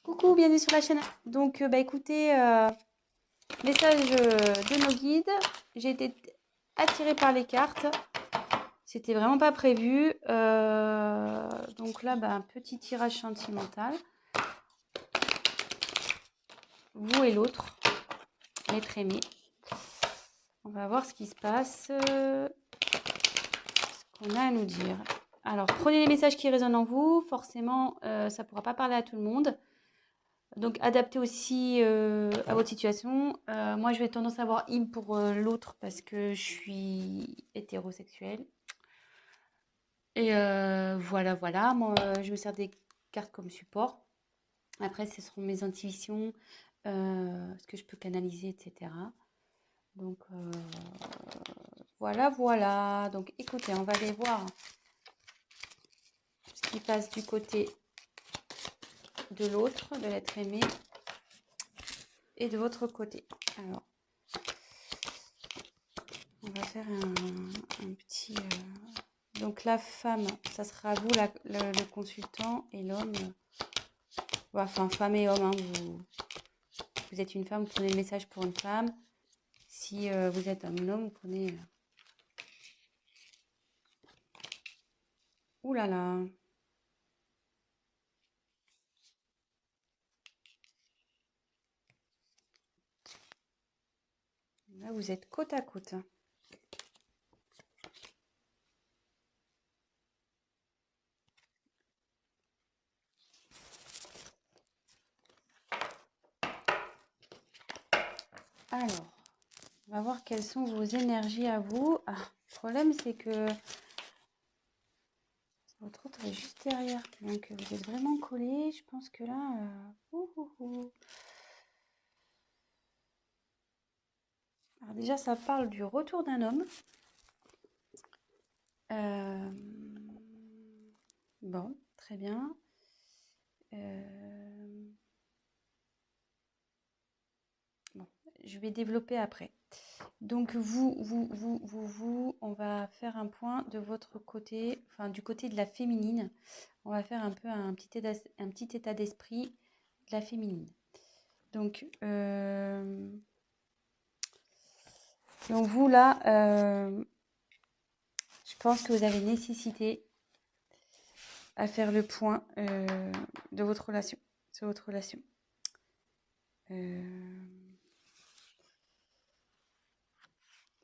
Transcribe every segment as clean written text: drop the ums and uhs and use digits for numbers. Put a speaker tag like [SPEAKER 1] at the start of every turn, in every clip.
[SPEAKER 1] Coucou, bienvenue sur la chaîne. Donc, écoutez, message de nos guides. J'ai été attirée par les cartes. C'était vraiment pas prévu. Donc là, un petit tirage sentimental. Vous et l'autre, l'être aimé. On va voir ce qui se passe, ce qu'on a à nous dire. Alors, prenez les messages qui résonnent en vous. Forcément, ça ne pourra pas parler à tout le monde. Donc, adaptez aussi à votre situation. Moi, je vais tendance à avoir im pour l'autre parce que je suis hétérosexuelle. Et voilà. Moi, je me sers des cartes comme support. Après, ce seront mes intuitions, ce que je peux canaliser, etc. Donc, voilà. Donc, écoutez, on va aller voir ce qui passe du côté de l'autre, de l'être aimé, et de votre côté. Alors, on va faire un petit... Donc la femme, ça sera vous le consultant, et l'homme, enfin femme et homme, hein, vous êtes une femme, vous prenez le message pour une femme. Si vous êtes un homme, vous prenez... Ouh là là. Là, vous êtes côte à côte. Alors, on va voir quelles sont vos énergies à vous. Ah, le problème, c'est que votre autre est juste derrière. Donc, vous êtes vraiment collés. Je pense que là... Alors déjà, ça parle du retour d'un homme. Bon, très bien. Bon, je vais développer après. Donc on va faire un point de votre côté, enfin du côté de la féminine. On va faire un peu un petit état d'esprit de la féminine. Donc vous là, je pense que vous avez nécessité à faire le point de votre relation, sur votre relation.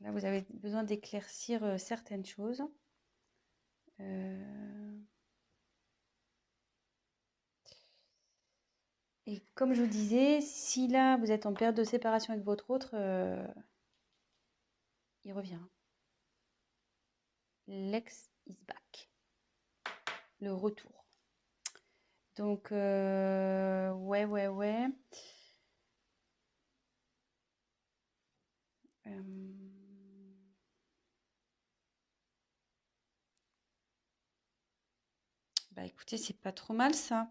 [SPEAKER 1] Là, vous avez besoin d'éclaircir certaines choses. Et comme je vous disais, si là, vous êtes en période de séparation avec votre autre, il revient. L'ex is back. Le retour. Donc, ouais. Écoutez, c'est pas trop mal ça,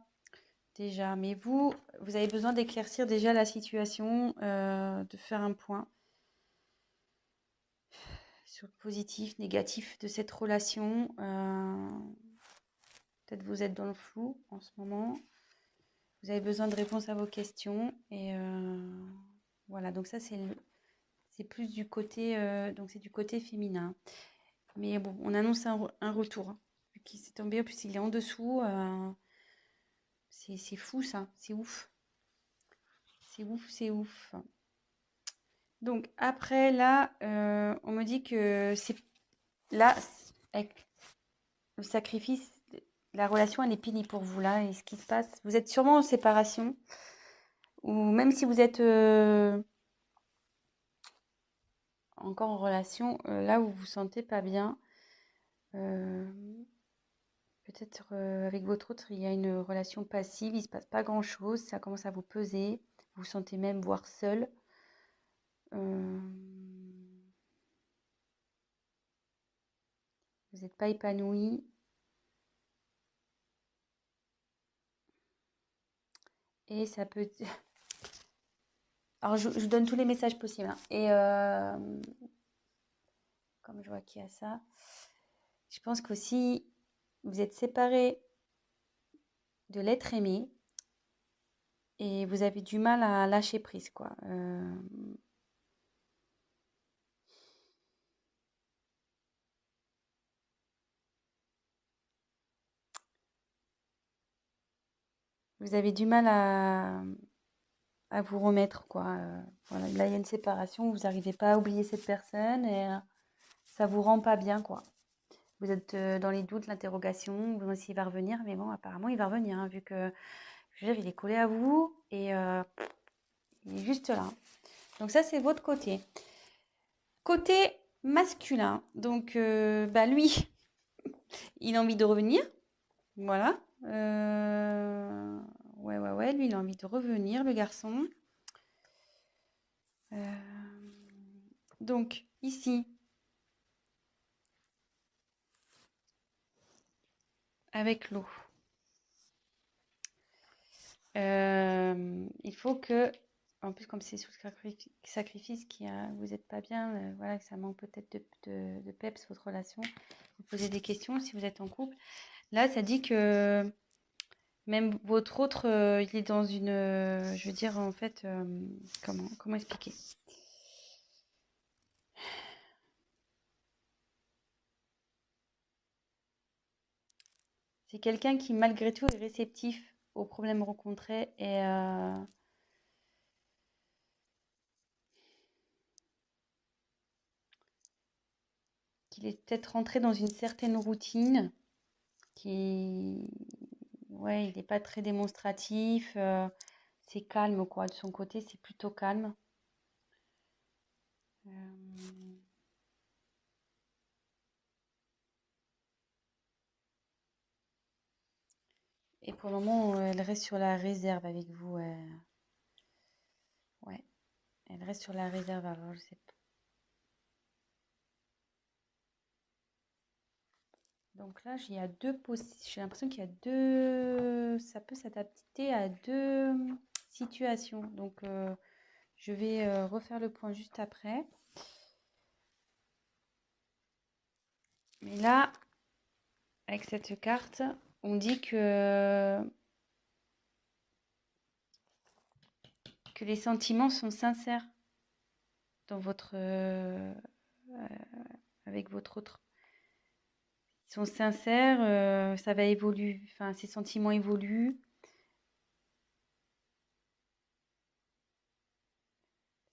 [SPEAKER 1] déjà. Mais vous avez besoin d'éclaircir déjà la situation, de faire un point sur le positif, négatif de cette relation. Peut-être vous êtes dans le flou en ce moment. Vous avez besoin de réponses à vos questions. Et voilà, donc ça, c'est plus du côté, donc c'est du côté féminin. Mais bon, on annonce un retour. Hein, qui s'est tombé, en plus il est en dessous. C'est fou ça, c'est ouf. C'est ouf. Donc après là, on me dit que c'est là, avec le sacrifice, la relation elle est finie pour vous là. Et ce qui se passe, vous êtes sûrement en séparation. Ou même si vous êtes encore en relation, là où vous vous sentez pas bien, peut-être avec votre autre, il y a une relation passive, il se passe pas grand-chose, ça commence à vous peser, vous vous sentez même voire seul. Vous n'êtes pas épanoui. Et ça peut... Alors, je vous donne tous les messages possibles. Hein. Et comme je vois qu'il y a ça, je pense qu'aussi, vous êtes séparés de l'être aimé. et vous avez du mal à lâcher prise, quoi. Vous avez du mal à vous remettre, quoi. Voilà, là, il y a une séparation, vous n'arrivez pas à oublier cette personne et ça vous rend pas bien, quoi. Vous êtes dans les doutes, l'interrogation, vous demandez s'il va revenir, mais bon, apparemment, il va revenir, hein, vu que, je veux dire, il est collé à vous et il est juste là. Donc ça, c'est votre côté. Côté masculin, donc bah lui, il a envie de revenir, voilà. Ouais, lui, il a envie de revenir, le garçon. Donc ici, avec l'eau, il faut que, en plus comme c'est sous sacrifice, vous n'êtes pas bien, voilà, que ça manque peut-être de peps votre relation, vous posez des questions si vous êtes en couple. Là, ça dit que même votre autre, il est dans une, je veux dire en fait, comment expliquer? C'est quelqu'un qui malgré tout est réceptif aux problèmes rencontrés et qu'il est peut-être rentré dans une certaine routine qui, ouais, il n'est pas très démonstratif, c'est calme quoi, de son côté, c'est plutôt calme. Euh, et pour le moment, elle reste sur la réserve avec vous. Ouais, elle reste sur la réserve. Alors, je sais pas. Donc là, il y a deux j'ai l'impression qu'il y a deux, ça peut s'adapter à deux situations. Donc, je vais refaire le point juste après. Mais là, avec cette carte, on dit que les sentiments sont sincères dans avec votre autre. Ils sont sincères, ça va évoluer, enfin, ces sentiments évoluent.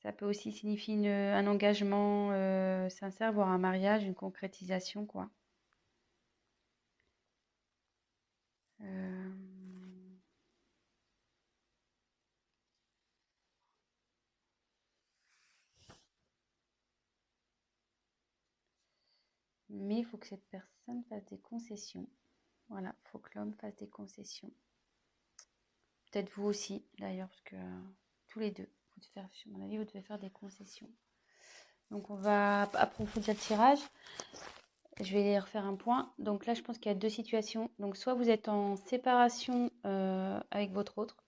[SPEAKER 1] Ça peut aussi signifier un engagement sincère, voire un mariage, une concrétisation, quoi. Euh, Mais il faut que cette personne fasse des concessions. Voilà, il faut que l'homme fasse des concessions. Peut-être vous aussi, d'ailleurs, parce que tous les deux, à mon avis, vous devez faire des concessions. Donc, on va approfondir le tirage. Je vais refaire un point. Donc là, je pense qu'il y a deux situations. Donc, soit vous êtes en séparation avec votre autre,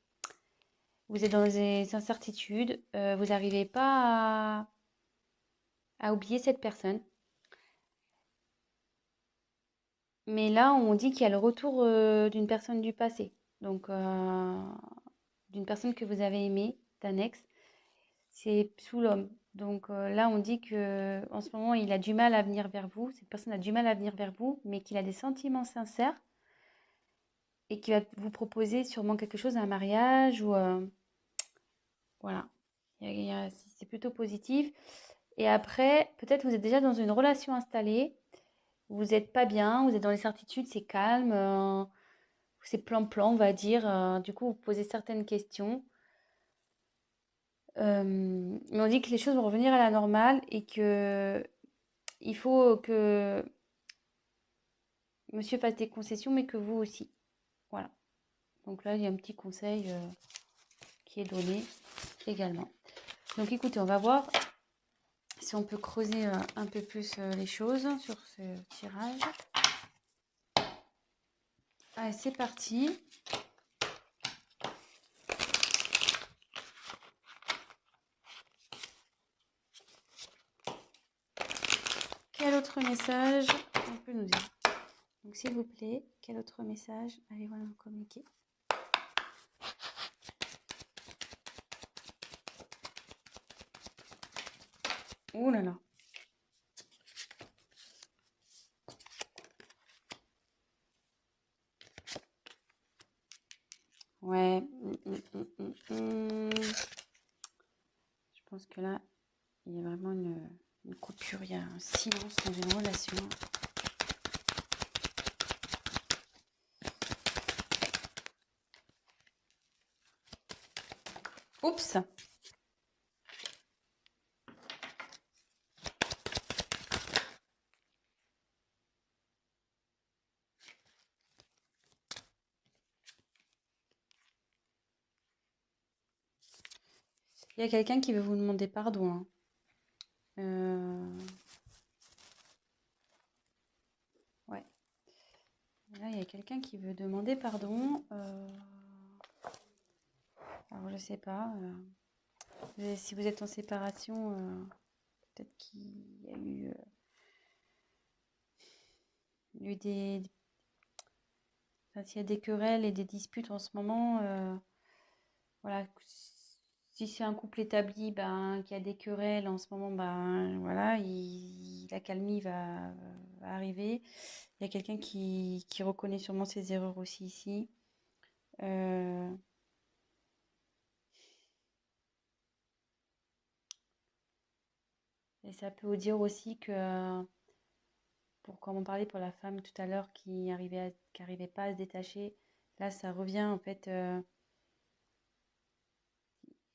[SPEAKER 1] vous êtes dans des incertitudes, vous n'arrivez pas à oublier cette personne. Mais là, on dit qu'il y a le retour d'une personne du passé. Donc, d'une personne que vous avez aimée, d'un ex. C'est sous l'homme. Donc là, on dit que en ce moment, il a du mal à venir vers vous. Cette personne a du mal à venir vers vous, mais qu'il a des sentiments sincères et qu'il va vous proposer sûrement quelque chose, un mariage ou voilà. C'est plutôt positif. Et après, peut-être vous êtes déjà dans une relation installée. Vous n'êtes pas bien, vous êtes dans les certitudes, c'est calme, c'est plan-plan, on va dire. Du coup, vous posez certaines questions. Mais on dit que les choses vont revenir à la normale et que il faut que monsieur fasse des concessions, mais que vous aussi. Voilà. Donc là, il y a un petit conseil qui est donné également. Donc écoutez, on va voir si on peut creuser un peu plus les choses sur ce tirage. Allez, c'est parti. Quel autre message on peut nous dire? Donc s'il vous plaît, quel autre message allez-vous nous communiquer? Oh là là. Ouais. Je pense que là, il y a vraiment une coupure, il y a un silence dans une relation. Oups. Il y a quelqu'un qui veut vous demander pardon. Hein. Ouais. Là, il y a quelqu'un qui veut demander pardon. Alors, je sais pas. Si vous êtes en séparation, peut-être qu'il y a eu des... Enfin, s'il y a des querelles et des disputes en ce moment, voilà. Si c'est un couple établi, ben, qui a des querelles en ce moment, ben, voilà, la calmie va arriver. Il y a quelqu'un qui reconnaît sûrement ses erreurs aussi ici. Et ça peut vous dire aussi que, comme on parlait pour la femme tout à l'heure qui arrivait pas à se détacher, là ça revient en fait.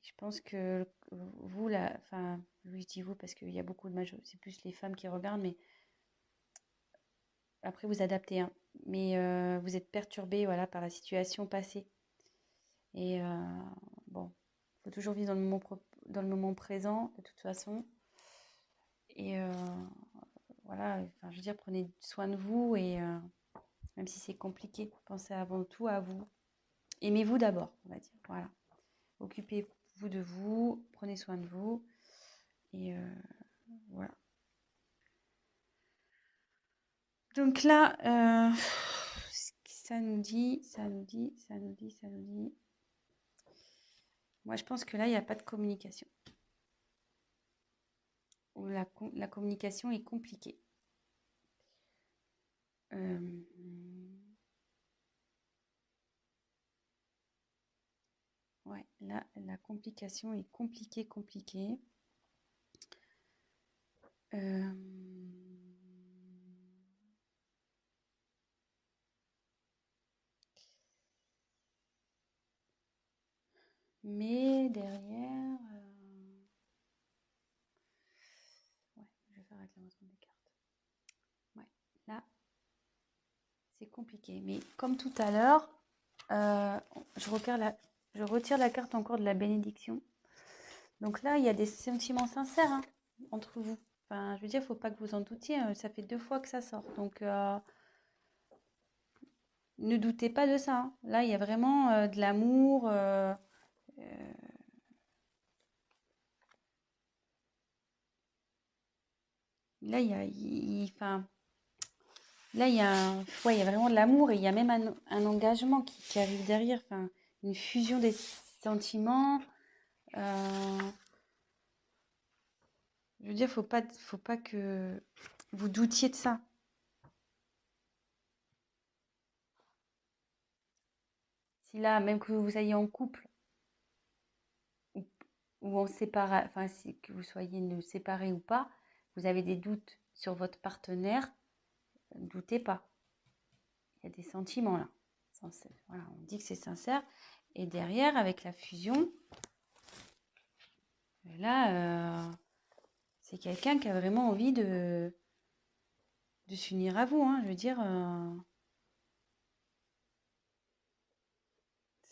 [SPEAKER 1] Je pense que vous, là, enfin, oui, je dis vous parce qu'il y a beaucoup de c'est plus les femmes qui regardent, mais après vous adaptez, hein. Mais vous êtes perturbé, voilà, par la situation passée. Et bon, il faut toujours vivre dans le moment présent, de toute façon. Et voilà, enfin, je veux dire, prenez soin de vous et même si c'est compliqué, pensez avant tout à vous. Aimez-vous d'abord, on va dire. Voilà. Occupez-vous de vous, prenez soin de vous. Et voilà. Donc là, ça nous dit. Moi, je pense que là, il n'y a pas de communication. Ou la communication est compliquée. Ouais, là, la complication est compliquée. Mais derrière, ouais, je vais faire avec l'avancement des cartes. Ouais, là, c'est compliqué. Mais comme tout à l'heure, je retire la carte encore de la bénédiction. Donc là, il y a des sentiments sincères, hein, entre vous. Enfin, je veux dire, il ne faut pas que vous en doutiez. Ça fait 2 fois que ça sort. Donc, ne doutez pas de ça. Hein. Là, il y a vraiment de l'amour. Là, enfin, là, ouais, il y a vraiment de l'amour et il y a même un engagement qui arrive derrière. Enfin, une fusion des sentiments. Je veux dire, faut pas que vous doutiez de ça. Si là, même que vous soyez en couple ou, ou en séparation, enfin, que vous soyez séparés ou pas, vous avez des doutes sur votre partenaire, ne doutez pas. Il y a des sentiments là. Voilà, on dit que c'est sincère. Et derrière, avec la fusion, là, c'est quelqu'un qui a vraiment envie de s'unir à vous. Hein. Je veux dire,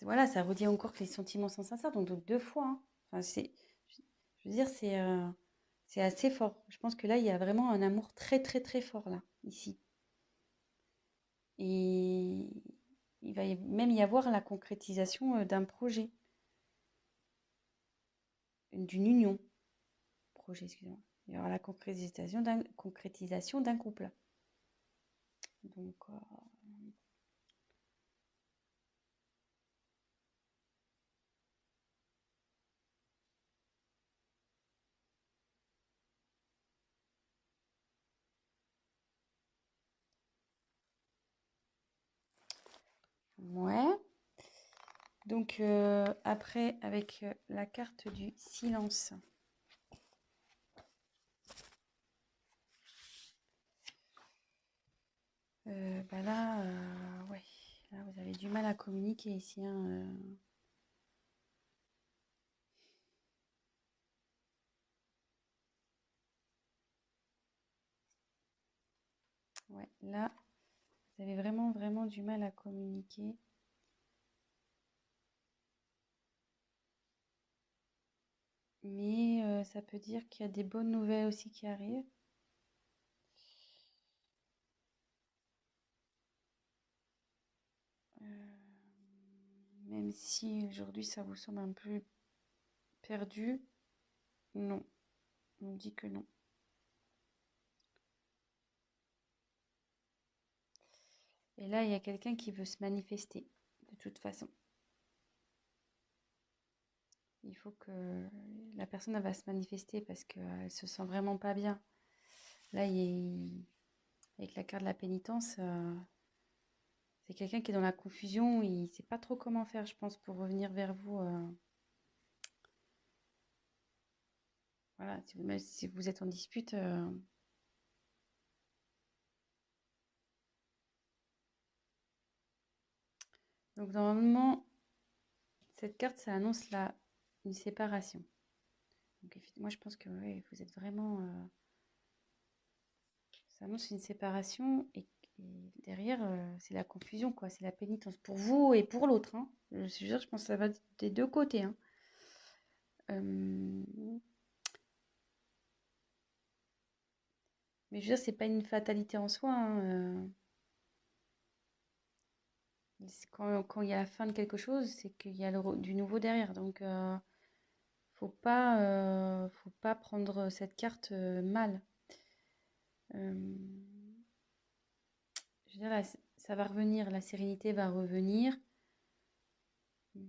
[SPEAKER 1] voilà, ça redit encore que les sentiments sont sincères, donc 2 fois. Hein. Enfin, je veux dire, c'est assez fort. Je pense que là, il y a vraiment un amour très, très, très fort, là, ici. Et il va même y avoir la concrétisation d'un projet, d'une union. Projet, excusez-moi. Il y aura la concrétisation d'un couple. Donc, Ouais. Donc, après, avec la carte du silence. Bah là, ouais. Là, vous avez du mal à communiquer ici, hein, Ouais, là, vous avez vraiment, vraiment du mal à communiquer. Mais ça peut dire qu'il y a des bonnes nouvelles aussi qui arrivent. Même si aujourd'hui ça vous semble un peu perdu, non, on me dit que non. Et là, il y a quelqu'un qui veut se manifester, de toute façon. Il faut que la personne elle va se manifester parce qu'elle se sent vraiment pas bien. Là, avec la carte de la pénitence, c'est quelqu'un qui est dans la confusion. Il ne sait pas trop comment faire, je pense, pour revenir vers vous. Voilà, même si vous êtes en dispute. Donc, normalement, cette carte, ça annonce une séparation. Donc, moi, je pense que ouais, vous êtes vraiment. Ça annonce une séparation et derrière, c'est la confusion, quoi. C'est la pénitence pour vous et pour l'autre, hein. Je pense que ça va des deux côtés, hein. Mais je veux dire, c'est pas une fatalité en soi, hein, quand il y a la fin de quelque chose, c'est qu'il y a du nouveau derrière. Donc, faut pas prendre cette carte mal. Euh, je veux dire, là, ça va revenir, la sérénité va revenir. Je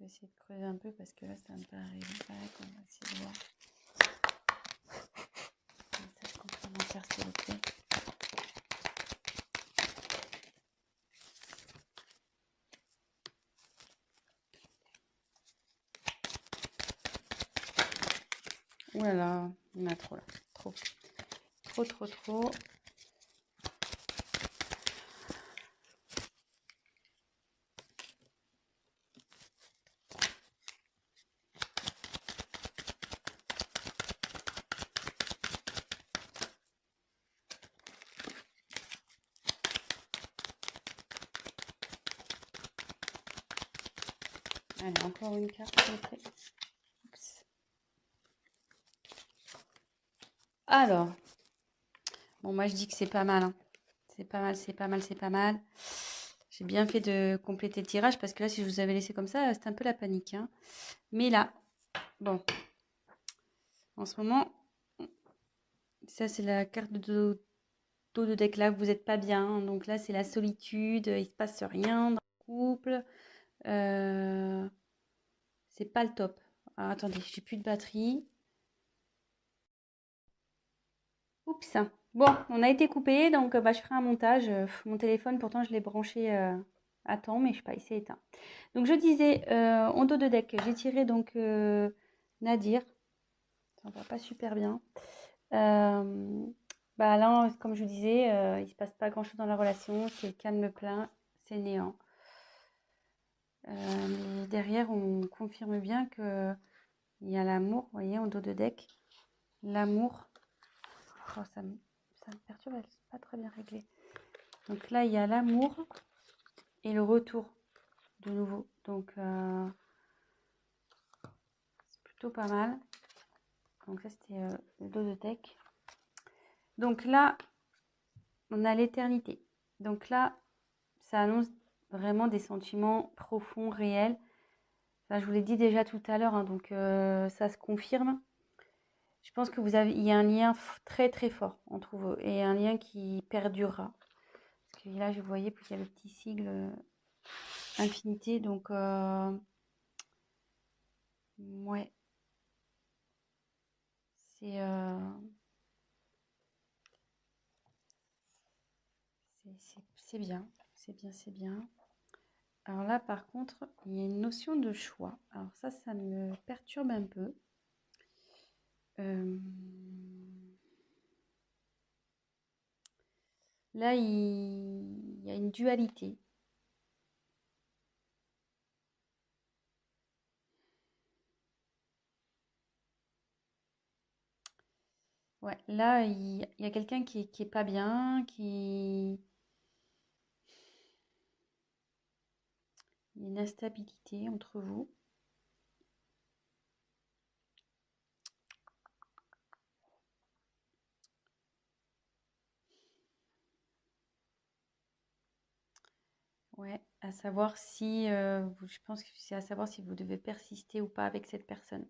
[SPEAKER 1] vais essayer de creuser un peu parce que là, ça me paraît pas. On va essayer de voir. Message complémentaire, s'il vous plaît. Ouh là là, il y en a trop là. Trop. Trop, trop, trop. Allez, encore une carte, s'il vous plaît. Oups. Alors, bon, moi je dis que c'est pas mal, hein. C'est pas mal, c'est pas mal, c'est pas mal. J'ai bien fait de compléter le tirage parce que là, si je vous avais laissé comme ça, c'était un peu la panique, hein. Mais là, bon, en ce moment, ça c'est la carte de dos de deck là, vous n'êtes pas bien, hein. Donc là, c'est la solitude, il se passe rien dans le couple. C'est pas le top. Alors, attendez, j'ai plus de batterie. Oups. Bon, on a été coupé, donc bah, je ferai un montage. Mon téléphone, pourtant, je l'ai branché à temps, mais je sais pas, il s'est éteint. Donc, je disais, en dos de deck, j'ai tiré donc Nadir. Ça va pas super bien. Bah là, comme je vous disais, il se passe pas grand-chose dans la relation. C'est calme plein, c'est néant. Mais derrière, on confirme bien que il y a l'amour, vous voyez, en dos de deck. L'amour. Oh, ça me perturbe, c'est pas très bien réglé. Donc là, il y a l'amour et le retour de nouveau. Donc, c'est plutôt pas mal. Donc ça, c'était le dos de deck. Donc là, on a l'éternité. Donc là, ça annonce vraiment des sentiments profonds, réels. Enfin, je vous l'ai dit déjà tout à l'heure, hein, donc ça se confirme. Je pense que il y a un lien très très fort entre vous et un lien qui perdurera. Parce que là, je voyais qu'il y a le petit sigle infinité. Donc, ouais, c'est c'est bien. C'est bien, c'est bien. Alors là, par contre, il y a une notion de choix. Alors ça me perturbe un peu. Là, il y a une dualité. Ouais, là, il y a quelqu'un qui est pas bien, il y a une instabilité entre vous. Ouais, à savoir si, je pense que c'est à savoir si vous devez persister ou pas avec cette personne.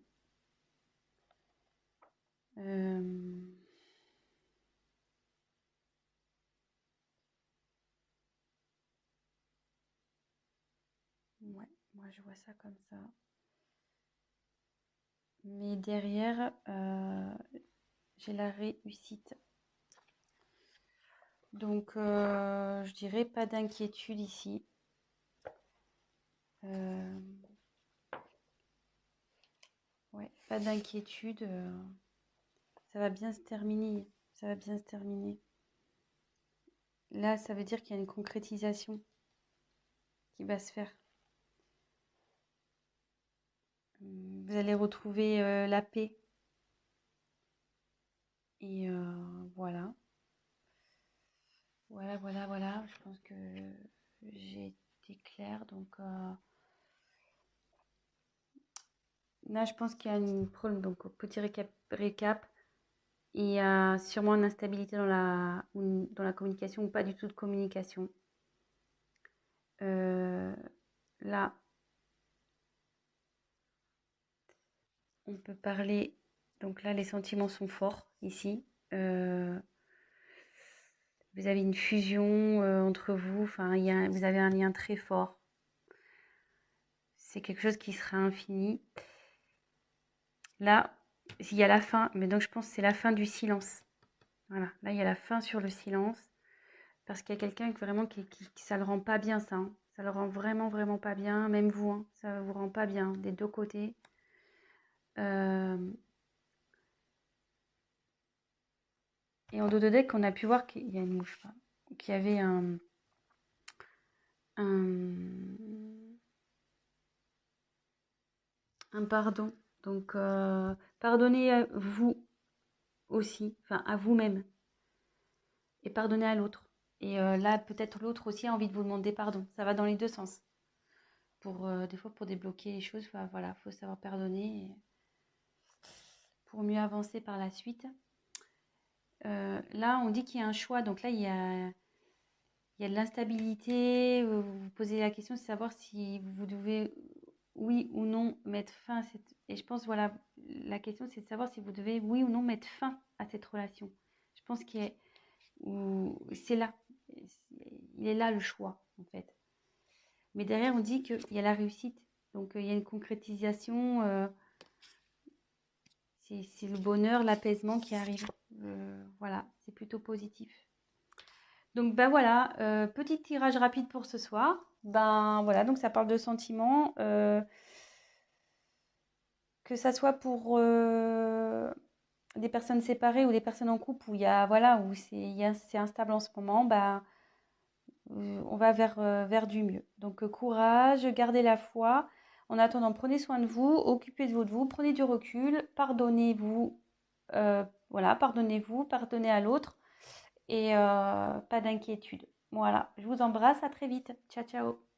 [SPEAKER 1] Euh, ouais, moi je vois ça comme ça. Mais derrière, j'ai la réussite. Donc, je dirais pas d'inquiétude ici. Ouais, pas d'inquiétude. Ça va bien se terminer. Ça va bien se terminer. Là, ça veut dire qu'il y a une concrétisation qui va se faire. Vous allez retrouver la paix. Et voilà. Voilà. Je pense que j'ai été claire. Donc là, je pense qu'il y a une problème. Donc, petit récap. Il y a sûrement une instabilité dans la communication ou pas du tout de communication. Là, on peut parler. Donc là, les sentiments sont forts ici. Vous avez une fusion entre vous. Enfin, vous avez un lien très fort. C'est quelque chose qui sera infini. Là, il y a la fin. Mais donc, je pense que c'est la fin du silence. Voilà. Là, il y a la fin sur le silence. Parce qu'il y a quelqu'un vraiment qui ça le rend pas bien, ça. Hein. Ça le rend vraiment pas bien. Même vous, hein, ça vous rend pas bien des deux côtés. Et en dos de deck, on a pu voir qu'il y a une mouche, qu'il y avait un pardon. Donc, pardonnez à vous aussi, enfin à vous-même, et pardonnez à l'autre. Et là, peut-être l'autre aussi a envie de vous demander pardon. Ça va dans les deux sens. Des fois, pour débloquer les choses, voilà, faut savoir pardonner pour mieux avancer par la suite. Là, on dit qu'il y a un choix. Donc là, il y a de l'instabilité. Vous vous posez la question de savoir si vous devez, oui ou non, mettre fin à cette... Et je pense, voilà, la question, c'est de savoir si vous devez, oui ou non, mettre fin à cette relation. Je pense c'est là. Il est là le choix, en fait. Mais derrière, on dit qu'il y a la réussite. Donc, il y a une concrétisation. C'est le bonheur, l'apaisement qui arrive. Voilà, c'est plutôt positif. Donc, ben voilà, petit tirage rapide pour ce soir. Ben voilà, donc ça parle de sentiments. Que ça soit pour des personnes séparées ou des personnes en couple où il y a, voilà, où c'est instable en ce moment, ben, on va vers du mieux. Donc, courage, gardez la foi. En attendant, prenez soin de vous, occupez-vous de vous, prenez du recul, pardonnez-vous, voilà, pardonnez-vous, pardonnez à l'autre et pas d'inquiétude. Voilà, je vous embrasse, à très vite. Ciao, ciao.